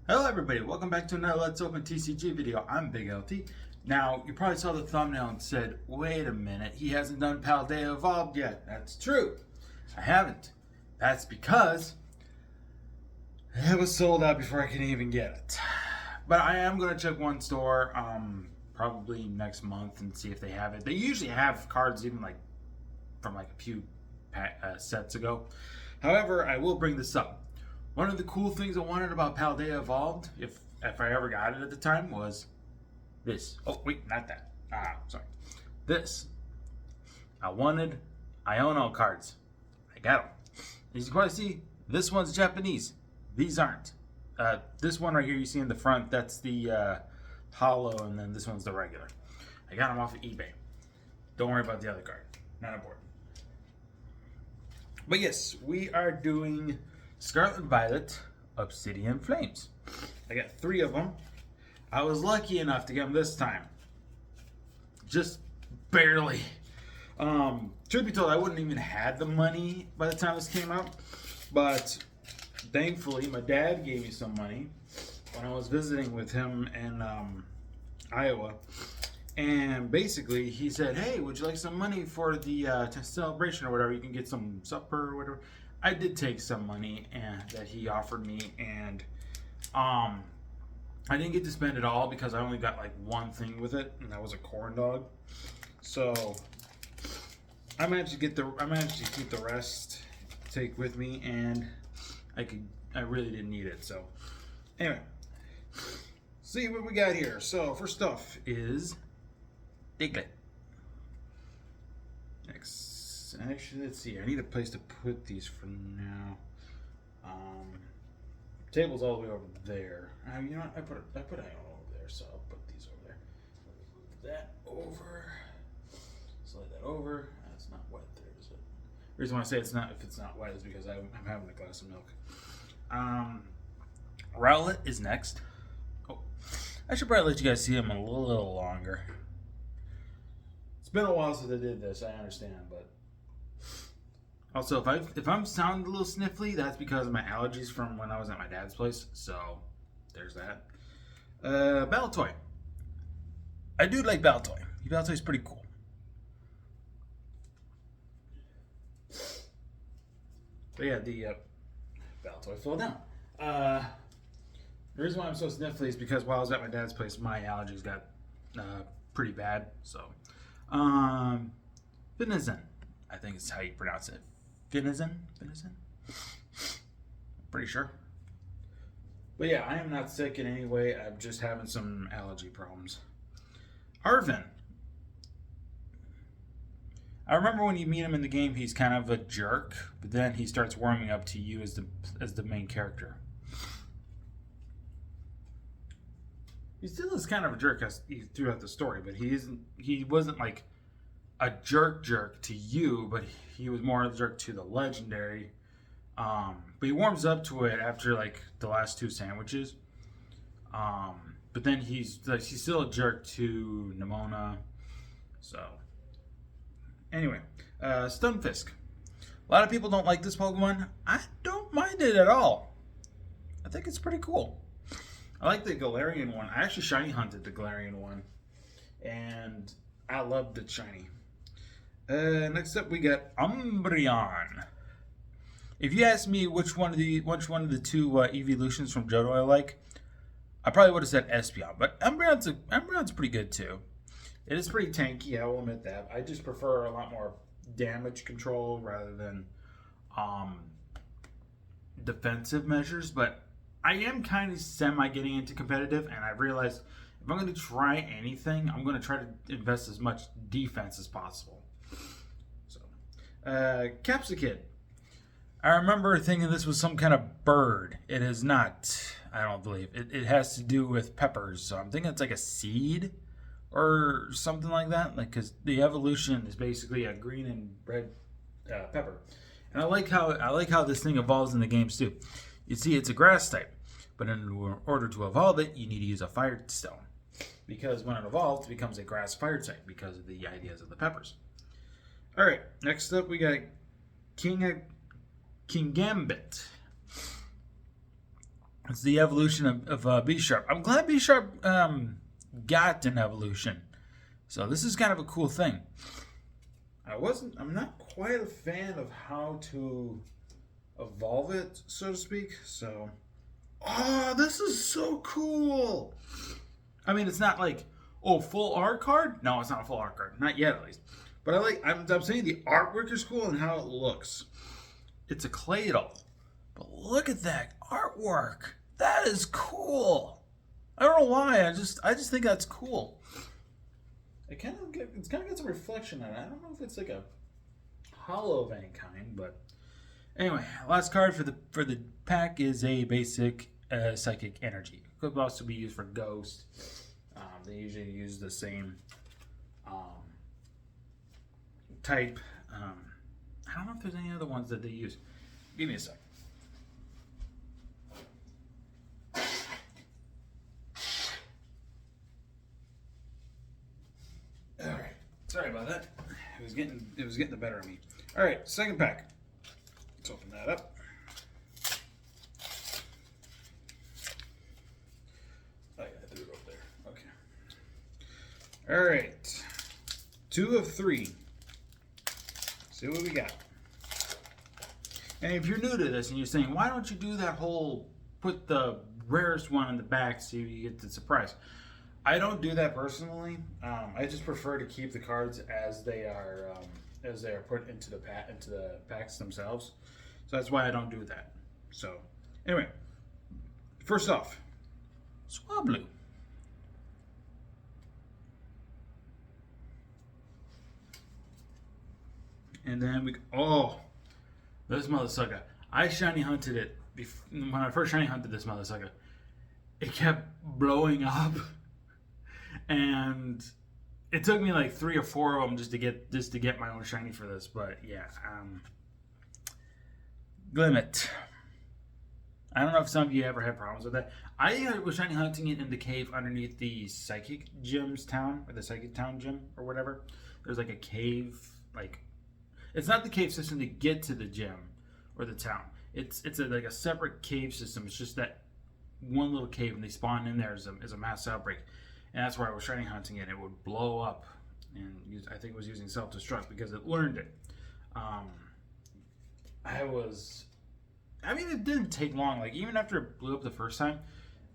Hello everybody, welcome back to another Let's Open TCG video. I'm Big LT. Now, you probably saw the thumbnail and said, wait a minute, he hasn't done Paldea Evolved yet. That's true. I haven't. That's because it was sold out before I could even get it. But I am going to check one store probably next month and see if they have it. They usually have cards even from a few sets ago. However, I will bring this up. One of the cool things I wanted about Paldea Evolved, if I ever got it at the time, was this. Oh, wait, not that. Sorry. This. I own all cards. I got them. As you can probably see, this one's Japanese. These aren't. This one right here you see in the front, that's the hollow, and then this one's the regular. I got them off of eBay. Don't worry about the other card. Not important. But yes, we are doing Scarlet and Violet Obsidian Flames. I got 3 of them. I was lucky enough to get them this time. Just barely. Truth be told, I wouldn't even had the money by the time this came out. But thankfully, my dad gave me some money when I was visiting with him in Iowa. And basically, he said, hey, would you like some money for the celebration or whatever? You can get some supper or whatever. I did take some money that he offered me, and I didn't get to spend it all because I only got like one thing with it, and that was a corn dog. So I managed to keep the rest, take with me, and I really didn't need it. So anyway, see what we got here. So first off is Diglett. Next. Actually, let's see. I need a place to put these for now. Table's all the way over there. You know what? I put it over there, so I'll put these over there. Move that over. Slide that over. That's not wet there, is it? The reason why I say if it's not wet is because I'm having a glass of milk. Rowlet is next. Oh, I should probably let you guys see him a little longer. It's been a while since I did this. I understand, but. Also, if I'm sounding a little sniffly, that's because of my allergies from when I was at my dad's place. So, there's that. Baltoy. I do like Baltoy. Baltoy's pretty cool. But yeah, the Baltoy fell down. The reason why I'm so sniffly is because while I was at my dad's place, my allergies got pretty bad. So, Finizen. I think it's how you pronounce it. Finizen? Pretty sure. But yeah, I am not sick in any way. I'm just having some allergy problems. Arven. I remember when you meet him in the game, he's kind of a jerk, but then he starts warming up to you as the main character. He still is kind of a jerk throughout the story, but he wasn't like a jerk to you, but he was more a jerk to the legendary. But he warms up to it after like the last 2 sandwiches. But then he's still a jerk to Nimona. So anyway, Stunfisk. A lot of people don't like this Pokemon. I don't mind it at all. I think it's pretty cool. I like the Galarian one. I actually shiny hunted the Galarian one, and I loved it shiny. Next up, we got Umbreon. If you asked me which one of the 2 evolutions from Johto I like, I probably would have said Espeon. But Umbreon's pretty good too. It is pretty tanky, I will admit that. I just prefer a lot more damage control rather than defensive measures. But I am kind of semi getting into competitive, and I realized if I'm going to try anything, I'm going to try to invest as much defense as possible. Capsicid. I remember thinking this was some kind of bird. It is not. I don't believe. It has to do with peppers. So I'm thinking it's like a seed or something like that. Like, because the evolution is basically a green and red pepper. And I like how this thing evolves in the games too. You see, it's a grass type, but in order to evolve it, you need to use a fire stone. Because when it evolves, it becomes a grass fire type because of the ideas of the peppers. All right, next up we got King Gambit. It's the evolution of B Sharp. I'm glad B Sharp got an evolution. So this is kind of a cool thing. I'm not quite a fan of how to evolve it, so to speak. So, oh, this is so cool. I mean, it's not like, oh, full art card? No, it's not a full art card. Not yet, at least. But I'm saying the artwork is cool and how it looks. It's a Claydol. But look at that artwork. That is cool. I don't know why. I just think that's cool. It's kind of got some reflection on it. I don't know if it's like a hollow of any kind, but anyway, last card for the pack is a basic psychic energy. Could also be used for ghost. They usually use the same type. I don't know if there's any other ones that they use. Give me a sec. All right. Sorry about that. It was getting the better of me. All right, second pack. Let's open that up. Oh, yeah, I threw it over there. Okay. All right. 2 of 3. See what we got. And if you're new to this and you're saying, why don't you do that whole put the rarest one in the back so you get the surprise? I don't do that personally. I just prefer to keep the cards as they are put into the packs themselves. So that's why I don't do that. So anyway, first off, Swablu. And then this mother sucker. I shiny hunted it when I first shiny hunted this mother sucker. It kept blowing up, and it took me like 3 or 4 of them just to get my own shiny for this. But yeah, Glimmet. I don't know if some of you ever had problems with that. I was shiny hunting it in the cave underneath the Psychic Gym's town, or the Psychic Town Gym, or whatever. There's like a cave, like. It's not the cave system to get to the gym or the town. It's like a separate cave system. It's just that one little cave, and they spawn in there as a mass outbreak. And that's where I was shiny hunting it. It would blow up, and I think it was using self-destruct because it learned it. It didn't take long. Like, even after it blew up the first time,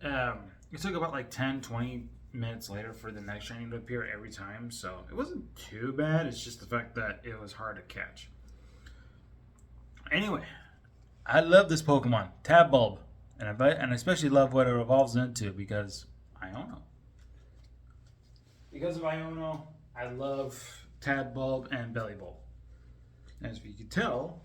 it took about like 10, 20 minutes later for the next shiny to appear every time, so it wasn't too bad. It's just the fact that it was hard to catch. Anyway, I love this Pokemon, Tab Bulb, and I especially love what it evolves into because Iono. Because of Iono, I love Tab Bulb and Belly Bulb. As you can tell,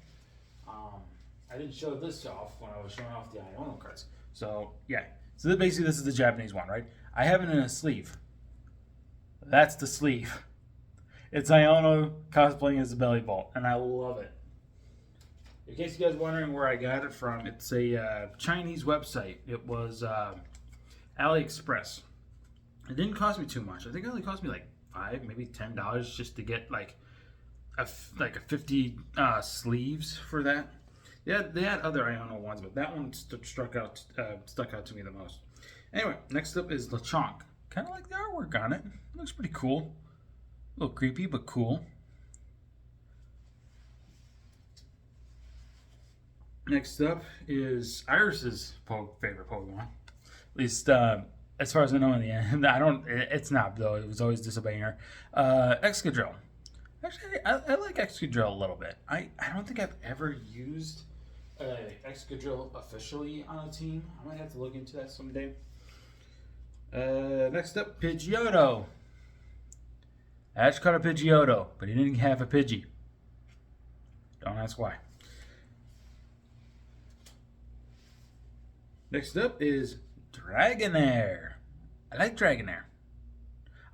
I didn't show this off when I was showing off the Iono cards. So yeah, so basically this is the Japanese one, right? I have it in a sleeve. That's the sleeve. It's Iono cosplaying as a Belly Bolt, and I love it. In case you guys are wondering where I got it from, it's a Chinese website. It was AliExpress. It didn't cost me too much. I think it only cost me like $5, maybe $10 just to get like a 50 sleeves for that. Yeah, they had other Iono ones, but that one stuck out to me the most. Anyway, next up is Lechonk. Kind of like the artwork on it. Looks pretty cool. A little creepy, but cool. Next up is Iris's favorite Pokemon. At least, as far as I know in the end. It's not, though. It was always disobeying her. Excadrill. Actually, I like Excadrill a little bit. I don't think I've ever used Excadrill officially on a team. I might have to look into that someday. Next up, Pidgeotto. I actually caught a Pidgeotto, but he didn't have a Pidgey. Don't ask why. Next up is Dragonair. I like Dragonair.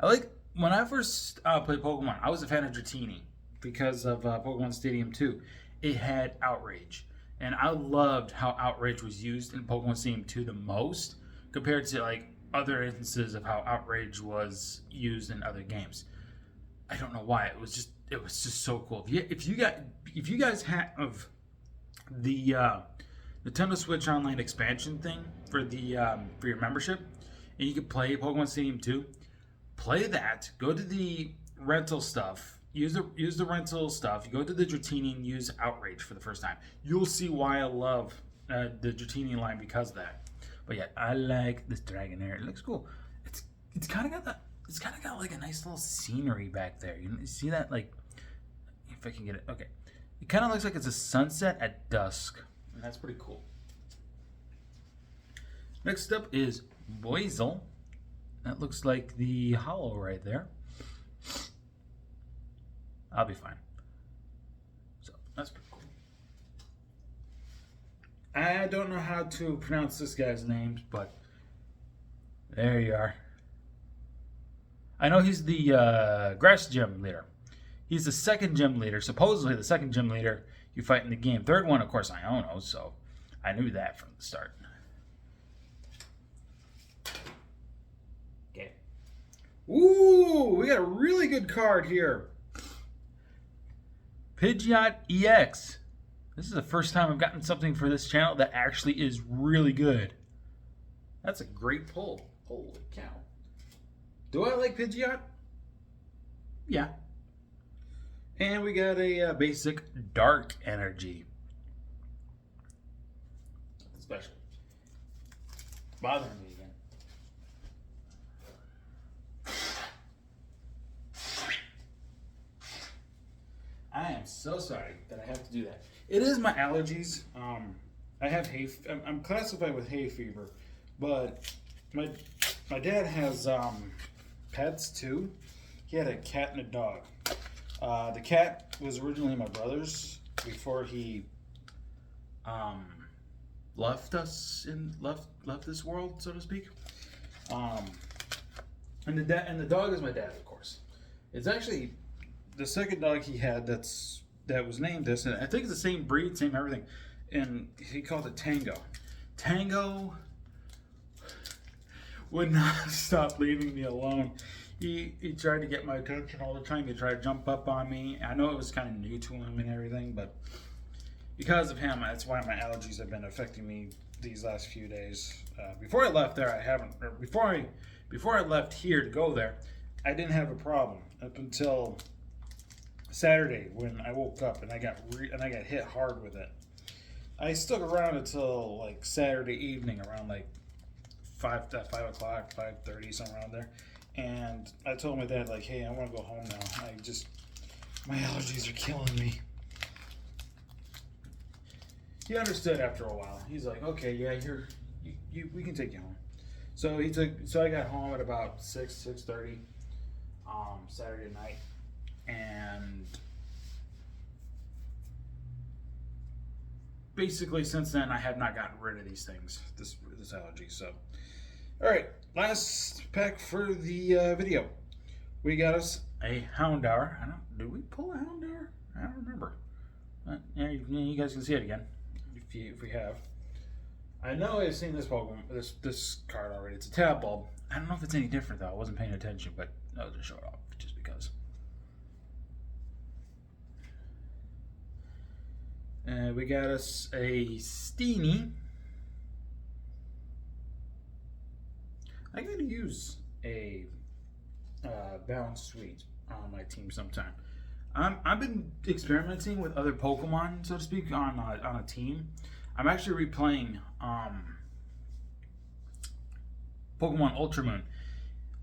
When I first played Pokemon, I was a fan of Dratini because of Pokemon Stadium 2. It had Outrage, and I loved how Outrage was used in Pokemon Stadium 2 the most compared to like other instances of how Outrage was used in other games. I don't know why. It was just so cool. If you guys have the Nintendo Switch Online expansion thing, for your membership, and you can play Pokemon Stadium 2. Play that. Go to the rental stuff. Use the rental stuff. You go to the Dratini and use Outrage for the first time. You'll see why I love the Dratini line because of that. But yeah, I like this Dragonair. It looks cool. It's kind of got that. It's kind of got like a nice little scenery back there. You see that? Like, if I can get it. Okay. It kind of looks like it's a sunset at dusk. And that's pretty cool. Next up is Boizel. That looks like the hollow right there. I'll be fine. So, that's pretty cool. I don't know how to pronounce this guy's names, but there you are. I know he's the grass gym leader. He's the second gym leader. Supposedly the second gym leader you fight in the game. Third one, of course, I don't know, so I knew that from the start. Okay. Ooh, we got a really good card here. Pidgeot EX. This is the first time I've gotten something for this channel that actually is really good. That's a great pull. Holy cow. Do I like Pidgeot? Yeah. And we got a basic Dark Energy. Nothing special. Bothering me again. I am so sorry that I have to do that. It is my allergies. I have I'm classified with hay fever, but my dad has pets too. He had a cat and a dog. The cat was originally my brother's before he left us and left this world, so to speak. And the dog is my dad, of course. It's actually the second dog he had that was named this, and I think it's the same breed, same everything. And he called it Tango. Tango would not stop leaving me alone. He tried to get my attention all the time. He tried to jump up on me. I know it was kind of new to him and everything, but because of him, that's why my allergies have been affecting me these last few days. Before I left there, before I left here to go there, I didn't have a problem up until Saturday when I woke up and I got hit hard with it. I stuck around until like Saturday evening around like 5 o'clock, 5:30, somewhere around there. And I told my dad, like, hey, I want to go home now. My allergies are killing me. He understood after a while. He's like, okay, yeah, we can take you home. So I got home at about 6:30 Saturday night, and basically since then I have not gotten rid of these things, this allergy. So, all right, last pack for the video. We got us a Houndour. Did we pull a Houndour? I don't remember. Yeah, you guys can see it again if we have. I know I've seen this Pokemon, this card already. It's a Tab Bulb. I don't know if it's any different though. I wasn't paying attention, but I'll just show it off just because. We got us a Steenie. I gotta use a Balanced Suite on my team sometime. I've been experimenting with other Pokemon, so to speak, on a team. I'm actually replaying Pokemon Ultra Moon.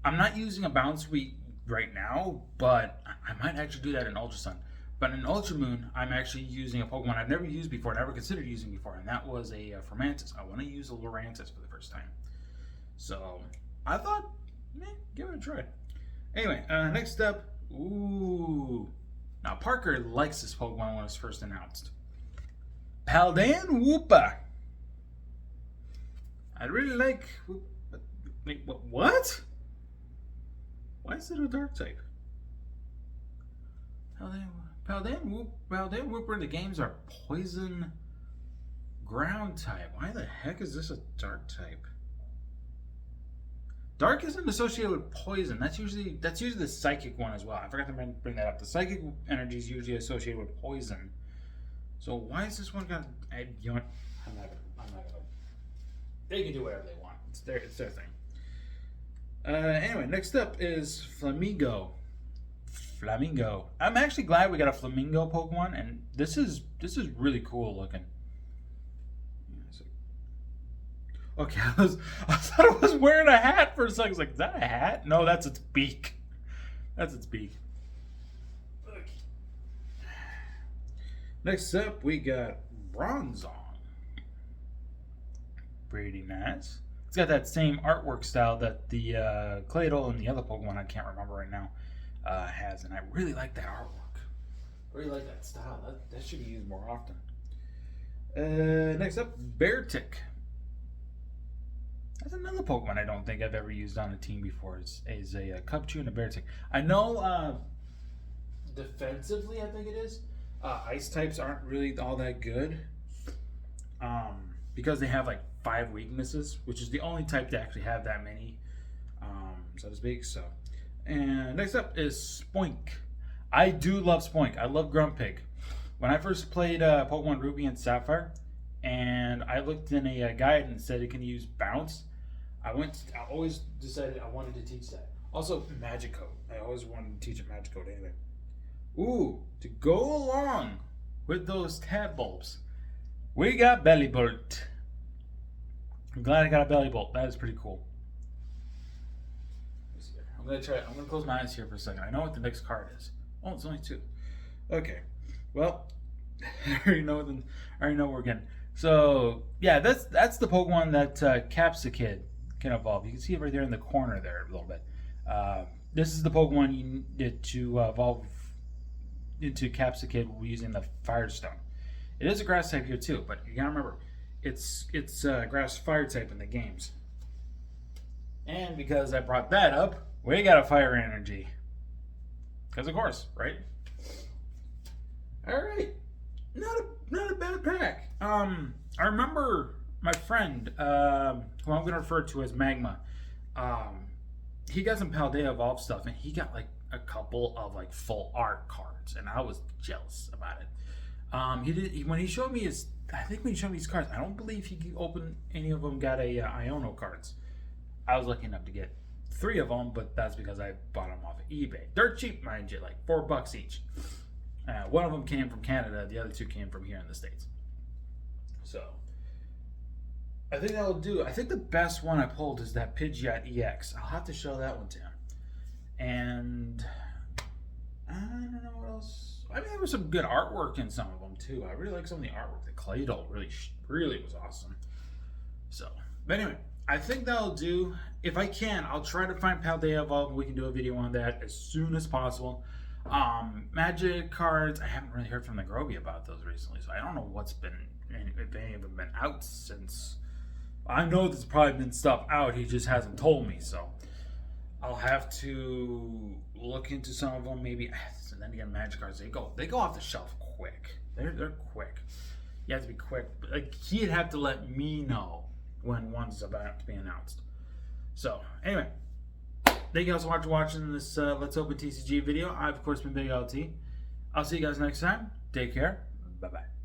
I'm not using a Balanced Suite right now, but I might actually do that in Ultra Sun. But in Ultra Moon, I'm actually using a Pokemon I've never used before, never considered using before, and that was a Fermantis. I want to use a Lurantis for the first time. So I thought, give it a try. Anyway, next up, ooh. Now Parker likes this Pokemon when it was first announced. Paldean Woopa. I really like. Wait, what? Why is it a Dark type? Paldean Wooper in the games are Poison Ground type. Why the heck is this a Dark type? Dark isn't associated with poison. That's usually the psychic one as well. I forgot to bring that up. The psychic energy is usually associated with poison. So why is this one got? You know what? I'm not gonna. They can do whatever they want. It's their thing. Anyway, next up is Flamingo. Flamingo. I'm actually glad we got a Flamingo Pokemon, and this is really cool looking. Okay, I thought it was wearing a hat for a second. I was like, is that a hat? No, that's its beak. That's its beak. Okay. Next up, we got Bronzong. Pretty nice. It's got that same artwork style that the Claydol and the other Pokemon I can't remember right now has, and I really like that artwork. Really like that style. That should be used more often. Next up, Beartic. That's another Pokemon I don't think I've ever used on a team before. Is a Cubchoo and a Beartic. I know defensively, I think it is. Ice types aren't really all that good because they have like 5 weaknesses, which is the only type to actually have that many, so to speak. So, and next up is Spoink. I do love Spoink. I love Grumpig. When I first played Pokemon Ruby and Sapphire, and I looked in a guide and said it can use Bounce, I always decided I wanted to teach that. Also, Magicoat. I always wanted to teach a Magicoat anyway. Ooh, to go along with those Tadbulbs, we got Bellibolt. I'm glad I got a Bellibolt. That is pretty coal. I'm gonna close my eyes here for a second. I know what the next card is. Oh, it's only 2. Okay. Well, I already know what we're getting. So yeah, that's the Pokemon that Capsakid can evolve. You can see it right there in the corner there a little bit. This is the Pokemon you need to evolve into Capsakid using the Firestone. It is a grass type here too, but you gotta remember, it's grass fire type in the games. And because I brought that up, we got a fire energy. Because of course, right? All right, not a bad pack. I remember my friend, who I'm going to refer to as Magma. He got some Paldea Evolved stuff, and he got like a couple of like full art cards, and I was jealous about it. When he showed me his cards, I don't believe he opened any of them. Got a Iono cards. I was lucky enough to get 3 of them, but that's because I bought them off of eBay. They're cheap, mind you, like $4 each. One of them came from Canada. The other 2 came from here in the States. So, I think that'll do. I think the best one I pulled is that Pidgeot EX. I'll have to show that one to him. And I don't know what else. I mean, there was some good artwork in some of them too. I really like some of the artwork. The Claydol really was awesome. So, but anyway, I think that'll do. If I can, I'll try to find Paldea Evolved. We can do a video on that as soon as possible. Magic cards, I haven't really heard from the Groby about those recently, so I don't know if any of them been out since. I know there's probably been stuff out, he just hasn't told me, so I'll have to look into some of them, maybe. And then again, Magic cards, they go off the shelf quick. They're quick. You have to be quick. Like, he'd have to let me know when one's about to be announced. So, anyway. Thank you guys so much for watching this Let's Open TCG video. I've, of course, been Big LT. I'll see you guys next time. Take care. Bye-bye.